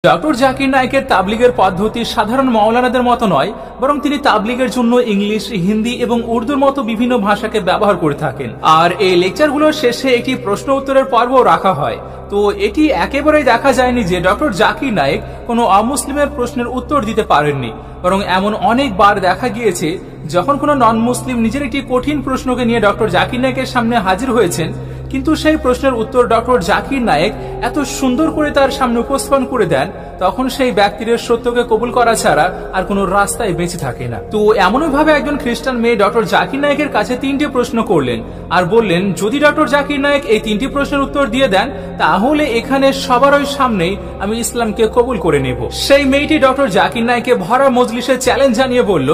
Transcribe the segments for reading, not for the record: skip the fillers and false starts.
Doctor Zakir নায়েকের তাবলিগের পদ্ধতি সাধারণ মাওলানাদের মতো নয়, বরং তিনি তাবলিগের জন্য ইংলিশ, হিন্দি এবং উর্দুর মতো বিভিন্ন ভাষাকে ব্যবহার করে থাকেন। আর এই লেকচারগুলোর শেষে একটি প্রশ্ন উত্তরের পর্বও রাখা হয়। তো এটি একেবারেই দেখা যায়নি যে ডক্টর জাকির নায়েক কোনো অমুসলিমের প্রশ্নের উত্তর দিতে পারেননি, বরং এমন অনেকবার দেখা গিয়েছে যখন কোনো নন মুসলিম নিজের একটি কঠিন প্রশ্নকে নিয়ে ডক্টর জাকির নায়েকের সামনে হাজির হয়েছেন, কিন্তু সেই প্রশ্নের উত্তর ডক্টর জাকির নায়েক এত সুন্দর করে তার সামনে উপস্থাপন করে দেন, তখন সেই ব্যক্তির সত্যকে কবুল করা ছাড়া আর কোনো রাস্তায় বেঁচে থাকে না। তো এমনই ভাবে একজন খ্রিস্টান মেয়ে ডক্টর জাকির নায়েকের কাছে 3টি প্রশ্ন করলেন আর বললেন, যদি ডক্টর জাকির নায়েক এই 3টি প্রশ্নের উত্তর দিয়ে দেন তাহলে এখানে সবারই সামনেই আমি ইসলামকে কবুল করে নেব। সেই মেয়েটি ডক্টর জাকির নায়েককে ভরা মজলিসে চ্যালেঞ্জ জানিয়ে বলল,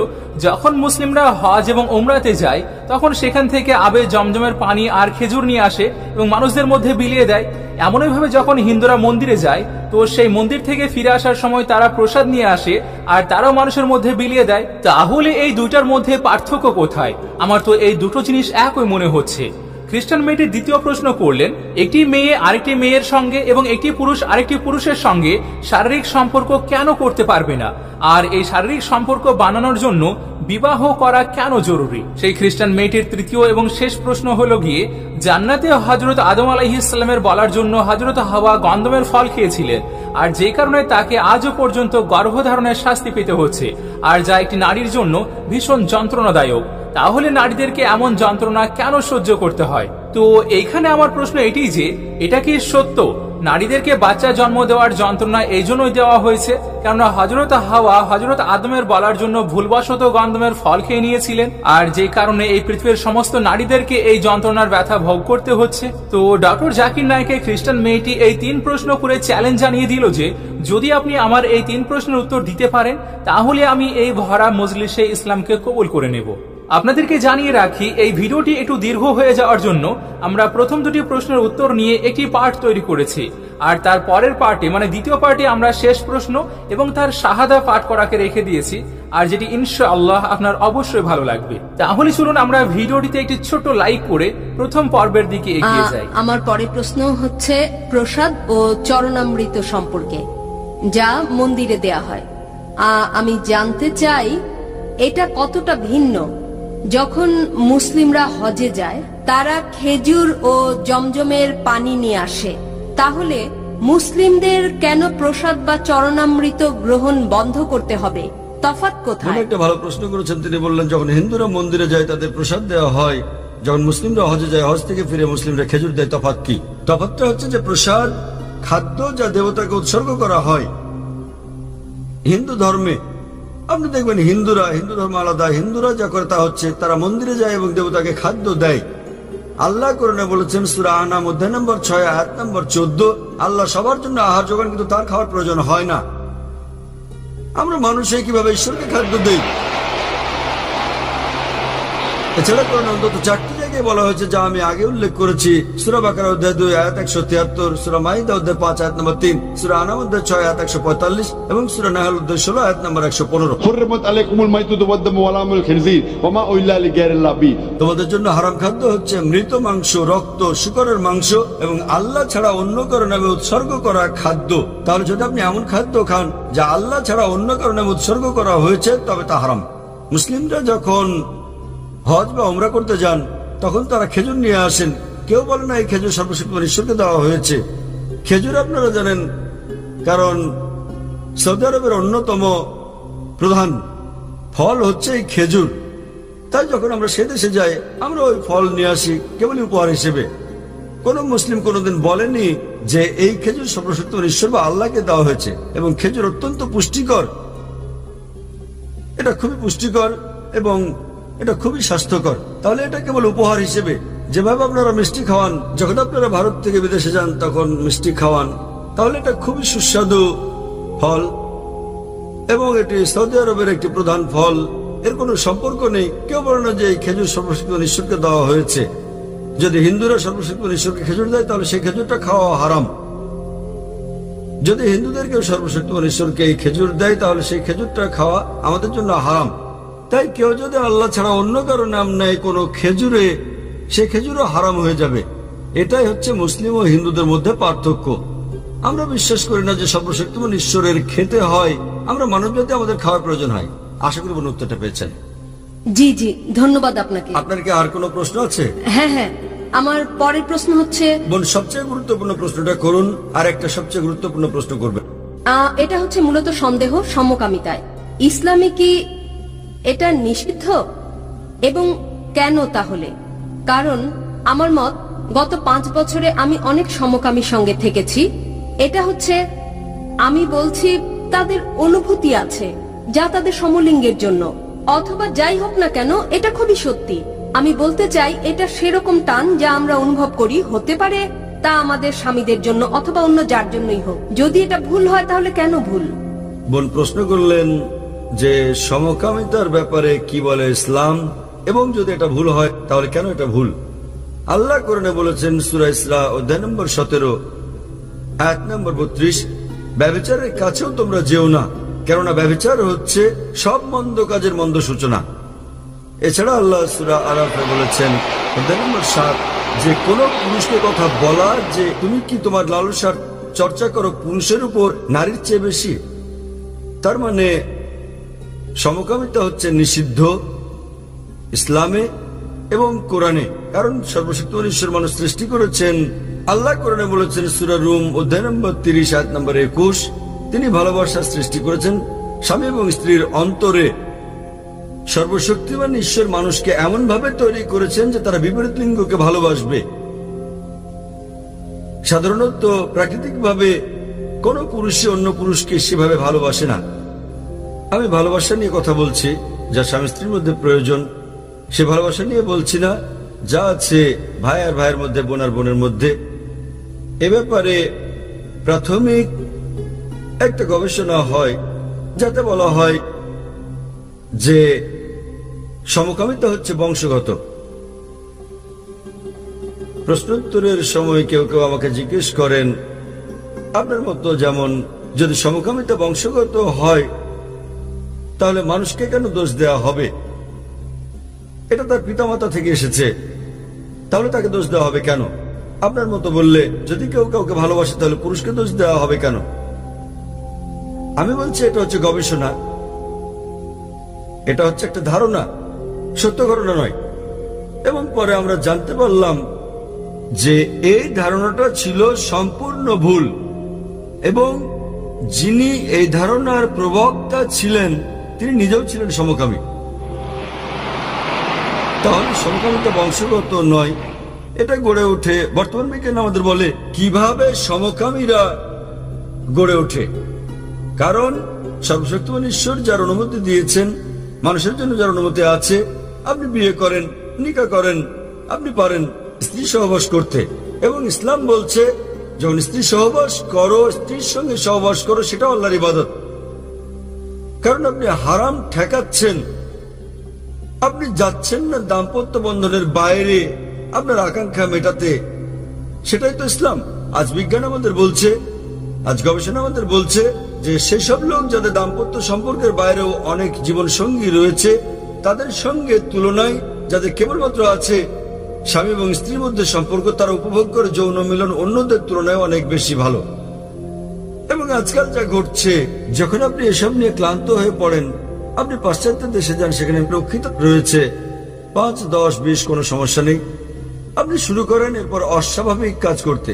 যখন মুসলিমরা হজ এবং উমরাতে যায় তখন সেখান থেকে আবে জমজমের পানি আর খেজুর নিয়ে আসে এবং মানুষদের মধ্যে বিলিয়ে দেয়। এমনই ভাবে যখন হিন্দুরা মন্দিরে যায় তো সেই মন্দির থেকে ফিরে আসার সময় তারা প্রসাদ নিয়ে আসে আর তারাও মানুষের মধ্যে বিলিয়ে দেয়। তাহলে এই দুইটার মধ্যে পার্থক্য কোথায়? আমার তো এই দুটো জিনিস একই মনে হচ্ছে। খ্রিস্টান মেয়েটি দ্বিতীয় প্রশ্ন করলেন, একটি মেয়ে আরেকটি মেয়ের সঙ্গে এবং একটি পুরুষ আরেকটি পুরুষের সঙ্গে শারীরিক সম্পর্ক কেন করতে পারবে না, আর এই শারীরিক সম্পর্ক বানানোর জন্য বিবাহ করা কেন জরুরি? সেই খ্রিস্টান মেয়েটির তৃতীয় এবং শেষ প্রশ্ন হলো গিয়ে, জান্নাতে হযরত আদম আলাইহিস সালামের বলার জন্য হযরত হাওয়া গন্ধমের ফল খেয়েছিলেন, আর যে কারণে তাকে আজও পর্যন্ত গর্ভধারণের শাস্তি পেতে হচ্ছে, আর যা একটি নারীর জন্য ভীষণ যন্ত্রণাদায়ক। তাহলে নারীদেরকে এমন যন্ত্রণা কেন সহ্য করতে হয়? তো এইখানে আমার প্রশ্ন এটি যে, এটা কি সত্য নারীদেরকে বাচ্চা জন্ম দেওয়ার যন্ত্রণা এই জন্যই দেওয়া হয়েছে কেননা হযরত হাওয়া হযরত আদমের বলার জন্য ভুলবশত গন্ধমের ফল খেয়ে নিয়েছিলেন, আর যে কারণে এই পৃথিবীর সমস্ত নারীদেরকে এই যন্ত্রণার ব্যথা ভোগ করতে হচ্ছে? তো ডক্টর জাকির নায়েকের খ্রিস্টান মেয়েটি এই 3 প্রশ্ন করে চ্যালেঞ্জ জানিয়ে দিল যে, যদি আপনি আমার এই 3 প্রশ্নের উত্তর দিতে পারেন তাহলে আমি এই ভরা মজলিসে ইসলামকে কবুল করে নেব। আপনাদেরকে জানিয়ে রাখি, এই ভিডিওটি একটু দীর্ঘ হয়ে যাওয়ার জন্য আমরা প্রথম 2টি প্রশ্নের উত্তর নিয়ে একটি পার্ট তৈরি করেছি, আর তার পরের পার্টে মানে দ্বিতীয় পার্টে আমরা শেষ প্রশ্ন এবং তার শাহাদা পাঠ করাকে রেখে দিয়েছি, আর যেটি ইনশাআল্লাহ আপনার অবশ্যই ভালো লাগবে। তাহলে চলুন আমরা ভিডিওটিতে একটি ছোট লাইক করে প্রথম পর্বের দিকে এগিয়ে যাই। আমার পরের প্রশ্ন হচ্ছে প্রসাদ ও চরণামৃত সম্পর্কে, যা মন্দিরে দেয়া হয়। আমি জানতে চাই এটা কতটা ভিন্ন। যখন মুসলিমরা হজে যায় তারা খেজুর ও জমজমের পানি নিয়ে আসে, তাহলে মুসলিমদের কেন প্রসাদ বা চরণামৃত গ্রহণ বন্ধ করতে হবে? তফাৎ কোথায়? একটা ভালো প্রশ্ন করেছেন তিনি। বললেন, যখন হিন্দুরা মন্দিরে যায় তাদের প্রসাদ দেওয়া হয়, যখন মুসলিমরা হজে যায় হজ থেকে ফিরে মুসলিমরা খেজুর দেয়। তফাৎ কি? তফাৎটা হচ্ছে যে প্রসাদ খাদ্য যা দেবতাকে উৎসর্গ করা হয়। হিন্দু ধর্মে আপনি দেখবেন হিন্দু ধর্ম আলাদা। হিন্দুরা যা করে তা হচ্ছে তারা মন্দিরে যায় এবং দেবতাকে খাদ্য দেয়। আল্লাহ কোরআনে বলেছেন সূরা আনাম অধ্যায় নম্বর 6 আয়াত নম্বর 14, আল্লাহ সবার জন্য আহার যোগান, কিন্তু তার খাওয়ার প্রয়োজন হয় না। আমরা মানুষে কিভাবে ঈশ্বরকে খাদ্য দেই? এছাড়া কোরআনে অন্তত 4টি জায়গায় বলা হয়েছে যা আমি আগে উল্লেখ করেছি। সূরা বাকারা অধ্যায় 2 আয়াত 173, সূরা মাইদা অধ্যায় 5 আয়াত নম্বর 3, সূরা আনাম অধ্যায় 6 আয়াত 145 এবং সূরা নাহল অধ্যায় 16 আয়াত নম্বর 115। হুররিমাত আলাইকুমুল মাইতাতু ওয়াদ-দামু ওয়া লাহমুল খিনজির ওয়া মা উইল্লা লিগাইরিল্লাহ বি। তোমাদের জন্য হারাম খাদ্য হচ্ছে মৃত মাংস, রক্ত, শূকরের মাংস এবং আল্লাহ ছাড়া অন্য কারো নামে উৎসর্গ করা খাদ্য। তাহলে যদি আপনি এমন খাদ্য খান যা আল্লাহ ছাড়া অন্য কারো নামে উৎসর্গ করা হয়েছে তবে তা হারাম। মুসলিমরা যখন হজ বা উমরা করতে যান তখন তারা খেজুর নিয়ে আসেন। কেউ বলে না এই খেজুর সর্বশক্তিমান ঈশ্বরকে দেওয়া হয়েছে। খেজুর আপনারা জানেন, কারণ সৌদি আরবের অন্যতম প্রধান ফল হচ্ছে এই খেজুর। তাই যখন আমরা সে দেশে যাই আমরা ওই ফল নিয়ে আসি কেবলই উপহার হিসেবে। কোন মুসলিম কোনোদিন বলেনি যে এই খেজুর সর্বশক্তিমান ঈশ্বর বা আল্লাহকে দেওয়া হয়েছে। এবং খেজুর অত্যন্ত পুষ্টিকর, এটা খুবই পুষ্টিকর এবং এটা খুবই স্বাস্থ্যকর। তাহলে এটা কেবল উপহার হিসেবে। যেভাবে আপনারা মিষ্টি খাওয়ান, যখন আপনারা ভারত থেকে বিদেশে যান তখন মিষ্টি খাওয়ান, তাহলে এটা খুবই সুস্বাদু ফল এবং এটি সৌদি আরবের একটি প্রধান ফল। এর কোনো সম্পর্ক নেই। কেউ বলে না যে এই খেজুর সর্বশক্তিমান ঈশ্বরকে দেওয়া হয়েছে। যদি হিন্দুরা সর্বশক্তিমান ঈশ্বরকে খেজুর দেয় তাহলে সেই খেজুরটা খাওয়া হারাম। যদি হিন্দুদেরকেও সর্বশক্তিমান ঈশ্বরকে এই খেজুর দেয় তাহলে সেই খেজুরটা খাওয়া আমাদের জন্য হারাম। তাই কেউ যদি আল্লাহ ছাড়া অন্য কারো নাম নেয় কোনো খেজুরে, সে খেজুরও হারাম হয়ে যাবে। এটাই হচ্ছে মুসলিম ও হিন্দুদের মধ্যে পার্থক্য। আমরা বিশ্বাস করি না যে সর্বশক্তিমান ঈশ্বরের খেতে হয়। আমরা মানবজাতি আমাদের খাওয়ার প্রয়োজন হয়। আশা করি বোন উত্তরটা পেয়েছেন। জি জি, ধন্যবাদ আপনাকে। আপনার কি আর কোনো প্রশ্ন আছে? হ্যাঁ হ্যাঁ, আমার পরের প্রশ্ন হচ্ছে, বোন সবচেয়ে গুরুত্বপূর্ণ প্রশ্নটা করুন, আর একটা সবচেয়ে গুরুত্বপূর্ণ প্রশ্ন করবেন। এটা হচ্ছে মূলত সন্দেহ সমকামিতায়। ইসলামে কি এটা নিষিদ্ধ এবং কেন তাহলে? কারণ আমার মত, গত 5 বছরে আমি অনেক সমকামীর সঙ্গে থেকেছি। এটা হচ্ছে, আমি বলছি, তাদের অনুভূতি আছে যা তাদের সমলিঙ্গের জন্য, অথবা যাই হোক না কেন, এটা খুবই সত্যি। আমি বলতে চাই, এটা সেরকম টান যা আমরা অনুভব করি, হতে পারে তা আমাদের স্বামীদের জন্য অথবা অন্য যার জন্যই হোক। যদি এটা ভুল হয় তাহলে কেন ভুল? বোন প্রশ্ন করলেন যে সমকামিতার ব্যাপারে কি বলে ইসলাম, এবং যদি এটা ভুল হয় তাহলে কেন এটা ভুল। আল্লাহ কোরআনে বলেছেন সূরা ইসরা অধ্যায় নম্বর 17 আয়াত নম্বর 32, ব্যভিচারের কাছেও তোমরা যেও না, কেননা ব্যভিচার হচ্ছে সব মন্দ কাজের মন্দ সূচনা। এছাড়া আল্লাহ সূরা আরাফে বলেছেন অধ্যায় নম্বর 7, যে কোন পুরুষকে কথা বলা যে তুমি কি তোমার লালসার চর্চা করো পুরুষের উপর নারীর চেয়ে বেশি। তার মানে সমকামিতা হচ্ছে নিষিদ্ধ ইসলামে এবং কোরআনে, কারণ সর্বশক্তিমান ঈশ্বর মানুষ সৃষ্টি করেছেন। আল্লাহ কোরআনে বলেছেন সূরা রুম অধ্যায় নম্বর 30 আয়াত নম্বর 21, তিনি ভালোবাসা সৃষ্টি করেছেন স্বামী এবং স্ত্রীর অন্তরে। সর্বশক্তিমান ঈশ্বর মানুষকে এমন ভাবে তৈরি করেছেন যে তারা বিপরীত লিঙ্গকে ভালোবাসবে। সাধারণত প্রাকৃতিকভাবে কোন পুরুষই অন্য পুরুষকে সেভাবে ভালোবাসে না। আমি ভালোবাসা নিয়ে কথা বলছি যা স্বামী স্ত্রীর মধ্যে প্রয়োজন, সে ভালোবাসা নিয়ে বলছি না যা আছে ভাই আর ভাইয়ের মধ্যে, বোন আর বোনের মধ্যে। এ ব্যাপারে প্রাথমিক একটা গবেষণা হয় যাতে বলা হয় যে সমকামিতা হচ্ছে বংশগত। প্রশ্নোত্তরের সময় কেউ কেউ আমাকে জিজ্ঞেস করেন, আপনার মতো যেমন যদি সমকামিতা বংশগত হয় তাহলে মানুষকে কেন দোষ দেওয়া হবে? এটা তার পিতামাতা থেকে এসেছে, তাহলে তাকে দোষ দেওয়া হবে কেন? আপনার মতো বললে যদি কেউ কাউকে ভালোবাসে তাহলে পুরুষকে দোষ দেওয়া হবে কেন? আমি বলছি এটা হচ্ছে গবেষণা, এটা হচ্ছে একটা ধারণা, সত্য ঘটনা নয়। এবং পরে আমরা জানতে পারলাম যে এই ধারণাটা ছিল সম্পূর্ণ ভুল, এবং যিনি এই ধারণার প্রবক্তা ছিলেন তিনি নিজেও ছিলেন সমকামী। তাহলে সমকামিতা বংশগত নয়, এটা গড়ে ওঠে। বর্তমান বিজ্ঞান আমাদের বলে কিভাবে সমকামীরা গড়ে ওঠে, কারণ সর্বশক্তিমান ঈশ্বর যার অনুমতি দিয়েছেন, মানুষের জন্য যার অনুমতি আছে, আপনি বিয়ে করেন, নিকাহ করেন, আপনি পারেন স্ত্রী সহবাস করতে। এবং ইসলাম বলছে যখন স্ত্রী সহবাস করো, স্ত্রীর সঙ্গে সহবাস করো, সেটা আল্লাহর ইবাদত। কারণ আপনি হারাম ঠেকাচ্ছেন, আপনি যাচ্ছেন না দাম্পত্য বন্ধনের বাইরে আপনার আকাঙ্ক্ষা মেটাতে। সেটাই তো ইসলাম। আজ বিজ্ঞান আমাদের বলছে, আজ গবেষণা আমাদের বলছে যে সেসব লোক যাদের দাম্পত্য সম্পর্কের বাইরেও অনেক জীবন সঙ্গী রয়েছে, তাদের সঙ্গে তুলনায় যাদের কেবলমাত্র আছে স্বামী এবং স্ত্রীর মধ্যে সম্পর্ক, তারা উপভোগ করে যৌন মিলন অন্যদের তুলনায় অনেক বেশি ভালো। এবং আজকাল যা ঘটছে, যখন আপনি এসব নিয়ে ক্লান্ত হয়ে পড়েন, আপনি পাশ্চাত্য দেশে যান, সেখানে প্রক্ষিত রয়েছে 5, 10, 20 কোনো সমস্যা নেই। আপনি শুরু করেন এরপর অস্বাভাবিক কাজ করতে,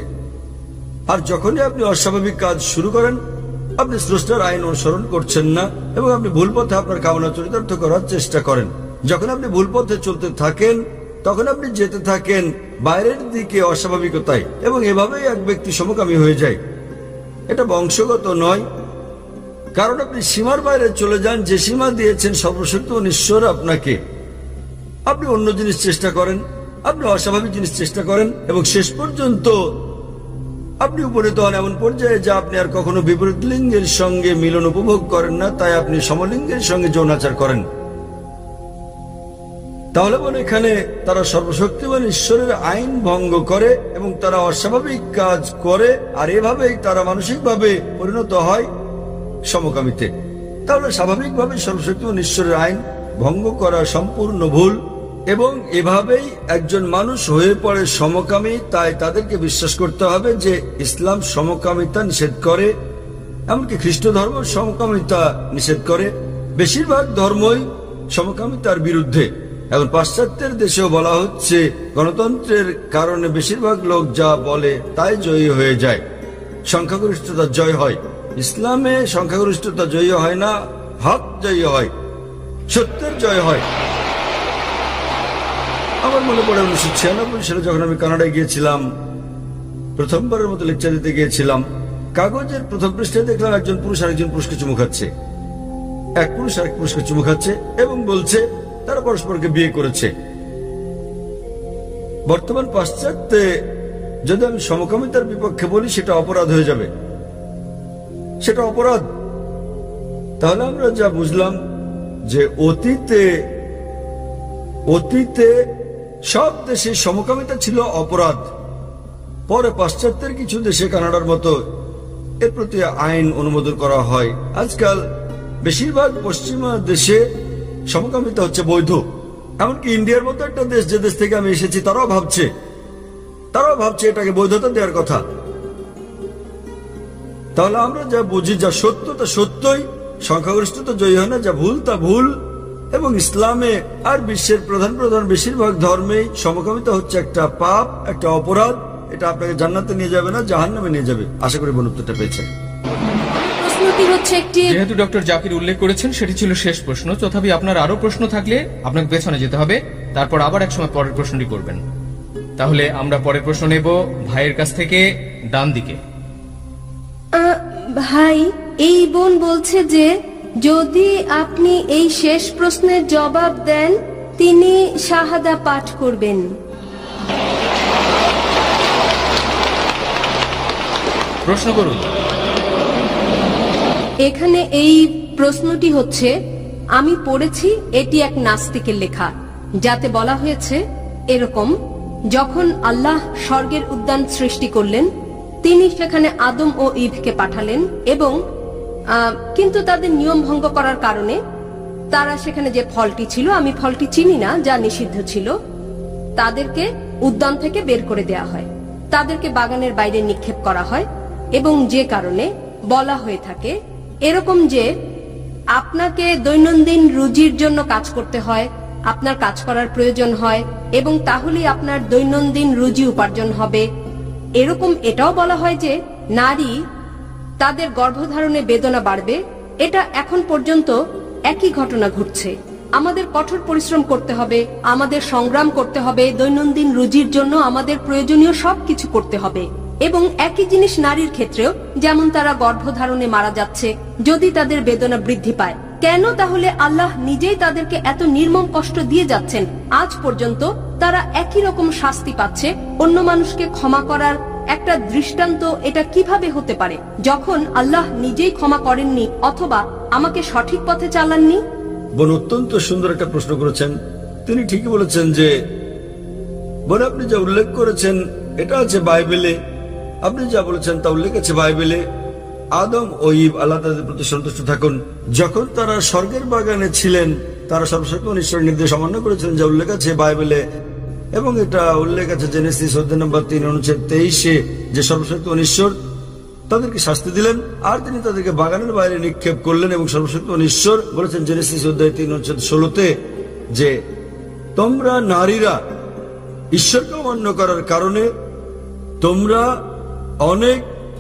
আর যখনই আপনি অস্বাভাবিক কাজ শুরু করেন আপনি স্রষ্টার আইন অনুসরণ করছেন না, এবং আপনি ভুল পথে আপনার কামনা চরিতার্থ করার চেষ্টা করেন। যখন আপনি ভুল পথে চলতে থাকেন তখন আপনি যেতে থাকেন বাইরের দিকে অস্বাভাবিকতায়, এবং এভাবেই এক ব্যক্তি সমকামী হয়ে যায়। এটা বংশগত নয়, কারণ আপনি সীমার বাইরে চলে যান, যে সীমা দিয়েছেন সর্বশক্তিমান ঈশ্বর আপনাকে। আপনি অন্য জিনিস চেষ্টা করেন, আপনি অস্বাভাবিক জিনিস চেষ্টা করেন, এবং শেষ পর্যন্ত আপনি উপনীত হন এমন পর্যায়ে যা আপনি আর কখনো বিপরীত লিঙ্গের সঙ্গে মিলন উপভোগ করেন না, তাই আপনি সমলিঙ্গের সঙ্গে যৌনাচার করেন। তাহলে বলে এখানে তারা সর্বশক্তিমান ঈশ্বরের আইন ভঙ্গ করে এবং তারা অস্বাভাবিক কাজ করে, আর এভাবেই তারা মানসিকভাবে পরিণত হয় সমকামীতে। তাহলে স্বাভাবিকভাবে সর্বশক্তিমান ঈশ্বরের আইন ভঙ্গ করা সম্পূর্ণ ভুল, এবং এভাবেই একজন মানুষ হয়ে পড়ে সমকামী। তাই তাদেরকে বিশ্বাস করতে হবে যে ইসলাম সমকামিতা নিষেধ করে, এমনকি খ্রিস্ট ধর্ম সমকামিতা নিষেধ করে। বেশিরভাগ ধর্মই সমকামিতার বিরুদ্ধে। এখন পাশ্চাত্যের দেশেও বলা হচ্ছে গণতন্ত্রের কারণে বেশিরভাগ লোক যা বলে তাই জয়ী হয়ে যায়, সংখ্যাগরিষ্ঠতা জয় হয়। ইসলামে সংখ্যাগরিষ্ঠতা জয়ী হয় না, হক জয়ী হয়, সত্যের জয় হয়। আমার মনে পড়ে 1996 সালে যখন আমি কানাডায় গিয়েছিলাম, প্রথমবারের মতো লেকচার দিতে গিয়েছিলাম, কাগজের প্রথম পৃষ্ঠায় দেখলাম একজন পুরুষ আরেকজন পুরুষকে চুমু খাচ্ছে। এক পুরুষ আরেক পুরুষকে চুমু খাচ্ছে এবং বলছে তারা পরস্পরকে বিয়ে করেছে। বর্তমান পাশ্চাত্যে যদি আমি সমকামিতার বিপক্ষে বলি সেটা অপরাধ হয়ে যাবে, সেটা অপরাধ। তাহলে আমরা যা বুঝলাম যে অতীতে সব দেশে সমকামিতা ছিল অপরাধ। পরে পাশ্চাত্যের কিছু দেশে, কানাডার মতো, এর প্রতি আইন অনুমোদন করা হয়। আজকাল বেশিরভাগ পশ্চিমা দেশে সমকামিতা হচ্ছে বৈধ। এমনকি ইন্ডিয়ার মতো একটা দেশ, যে দেশ থেকে আমি এসেছি, তারাও ভাবছে এটাকে বৈধতা দেওয়ার কথা। তাহলে আমরা যা বুঝি, যা সত্য তা সত্যই, সংখ্যাগরিষ্ঠতা জয়ী হয় না, যা ভুল তা ভুল। এবং ইসলামে আর বিশ্বের প্রধান বেশিরভাগ ধর্মেই সমকামিতা হচ্ছে একটা পাপ, একটা অপরাধ। এটা আপনাকে জান্নাতে নিয়ে যাবে না, জাহান্নামে নিয়ে যাবে। আশা করি উত্তরটা পেয়েছেন। প্রশ্নটি হচ্ছে একটি, যেহেতু ডক্টর জাকির উল্লেখ করেছেন সেটি ছিল শেষ প্রশ্ন, তথাপি আপনার আরো প্রশ্ন থাকলে আপনাকে পেছনে যেতে হবে, তারপর আবার এক সময় পরের প্রশ্নটি করবেন। তাহলে আমরা পরের প্রশ্ন নেব ভাইয়ের কাছ থেকে, ডান দিকে। ভাই, এই বোন বলছে যে যদি আপনি এই শেষ প্রশ্নের জবাব দেন তিনি শাহাদা পাঠ করবেন। প্রশ্ন করুন। এখানে এই প্রশ্নটি হচ্ছে, আমি পড়েছি এটি এক নাস্তিকের লেখা, যাতে বলা হয়েছে এরকম: যখন আল্লাহ স্বর্গের উদ্যান সৃষ্টি করলেন, তিনি সেখানে আদম ও ঈভকে পাঠালেন এবং কিন্তু তাদের নিয়ম ভঙ্গ করার কারণে তারা সেখানে যে ফলটি ছিল, আমি ফলটি চিনি না, যা নিষিদ্ধ ছিল, তাদেরকে উদ্যান থেকে বের করে দেয়া হয়, তাদেরকে বাগানের বাইরে নিক্ষেপ করা হয়। এবং যে কারণে বলা হয়ে থাকে এরকম যে আপনাকে দৈনন্দিন রুজির জন্য কাজ করতে হয়, আপনার কাজ করার প্রয়োজন হয় এবং তাহলেই আপনার দৈনন্দিন রুজি উপার্জন হবে। এরকম এটাও বলা হয় যে নারী তাদের গর্ভধারণে বেদনা বাড়বে। এটা এখন পর্যন্ত একই ঘটনা ঘটছে। আমাদের কঠোর পরিশ্রম করতে হবে, আমাদের সংগ্রাম করতে হবে, দৈনন্দিন রুজির জন্য আমাদের প্রয়োজনীয় সবকিছু করতে হবে। এবং একই জিনিস নারীর ক্ষেত্রেও, যেমন তারা গর্ভধারণে মারা যাচ্ছে যদি তাদের বেদনা বৃদ্ধি পায়। কেন তাহলে আল্লাহ নিজেই তাদেরকে এত নির্মম কষ্ট দিয়ে যাচ্ছেন? আজ পর্যন্ত তারা একই রকম শাস্তি পাচ্ছে। অন্য মানুষকে ক্ষমা করার একটা দৃষ্টান্ত এটা কিভাবে হতে পারে, যখন আল্লাহ নিজেই ক্ষমা করেননি অথবা আমাকে সঠিক পথে চালাননি? বোন অত্যন্ত সুন্দর একটা প্রশ্ন করেছেন। তিনি ঠিকই বলেছেন যে বোন, আপনি যা উল্লেখ করেছেন এটা আছে বাইবেলে, আপনি যা বলেছেন তা উল্লেখ আছে বাইবেলে। আদম ও ঈভ, আল্লাহ তাদের প্রতি সন্তুষ্ট থাকুন, যখন তারা স্বর্গের বাগানে ছিলেন, তারা সর্বশক্তিমান ঈশ্বরের নির্দেশ অমান্য করেছিলেন, যা উল্লেখ আছে বাইবেলে। এবং এটা উল্লেখ আছে জেনেসিস অধ্যায় নম্বর 3 অনুচ্ছেদ 23-এ, যে সর্বশক্তিমান ঈশ্বর তাদেরকে শাস্তি দিলেন আর তিনি তাদেরকে বাগানের বাইরে নিক্ষেপ করলেন। এবং সর্বশক্তিমান ঈশ্বর বলেছেন জেনেসিস অধ্যায় 3 অনুচ্ছেদ 16-তে যে তোমরা নারীরা ঈশ্বরকে অমান্য করার কারণে তোমরা অনেক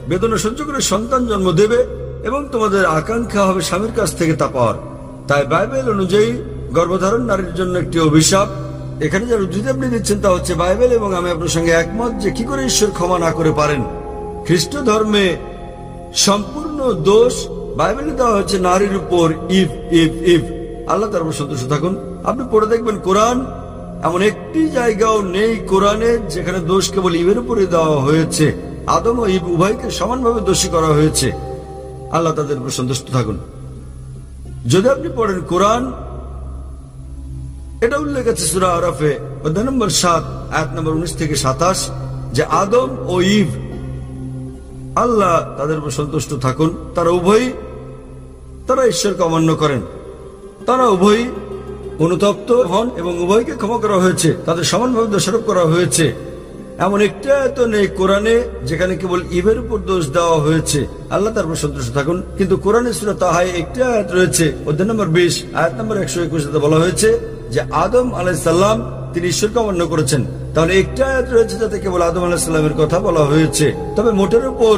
বেদনা সহ্য করে সন্তান জন্ম দেবে এবং তোমাদের আকাঙ্ক্ষা হবে স্বামীর কাছ থেকে তা পাওয়ার। তাই বাইবেল অনুযায়ী গর্ভধারণ নারীর জন্য একটি অভিশাপ। এখানে যার উদ্ধৃতি আপনি দিচ্ছেন তা হচ্ছে বাইবেল, এবং আমি আপনার সঙ্গে একমত যে কি করে ঈশ্বর ক্ষমা না করে পারেন। খ্রিস্ট ধর্মে সম্পূর্ণ দোষ বাইবেলে দেওয়া হচ্ছে নারীর উপর। ইভ ইভ ইভ, আল্লাহ তার উপর সন্তুষ্ট থাকুন। আপনি পড়ে দেখবেন কোরআন, এমন একটি জায়গাও নেই কোরআনে যেখানে দোষ কেবল ইভের উপরে দেওয়া হয়েছে। আদম ও ঈভ উভয়কে সমানভাবে দোষী করা হয়েছে। আল্লাহ তাদের উপর সন্তুষ্ট থাকুন। যদি আপনি পড়েন কোরআন, এটা উল্লেখ আছে সূরা আরাফে অধ্যায় নম্বর 7 আয়াত নম্বর 19 থেকে 27, যে আদম ও ঈভ, আল্লাহ তাদের উপর সন্তুষ্ট থাকুন, তারা উভয়ই তারা ঈশ্বরকে অমান্য করেন। তারা উভয়ই অনুতপ্ত হন এবং উভয়কে ক্ষমা করা হয়েছে, তাদের সমানভাবে দোষারোপ করা হয়েছে। এমন একটা আয়াত নেই কোরআনে যেখানে কেবল ইভের উপর দোষ দেওয়া হয়েছে। আল্লাহ তার উপর সন্তুষ্ট থাকুন। কিন্তু কোরআনে সূরা তাহায় একটা আয়াত রয়েছে, অধ্যায় নম্বর 20 আয়াত নম্বর 121 বলা হয়েছে যে আদম আলাইহিস সালাম তিনি ঈশ্বরকে অমান্য করেছেন। তাহলে একটা আয়াত রয়েছে যাতে কেবল আদম আলাইহিস সালামের কথা বলা হয়েছে। তবে মোটের উপর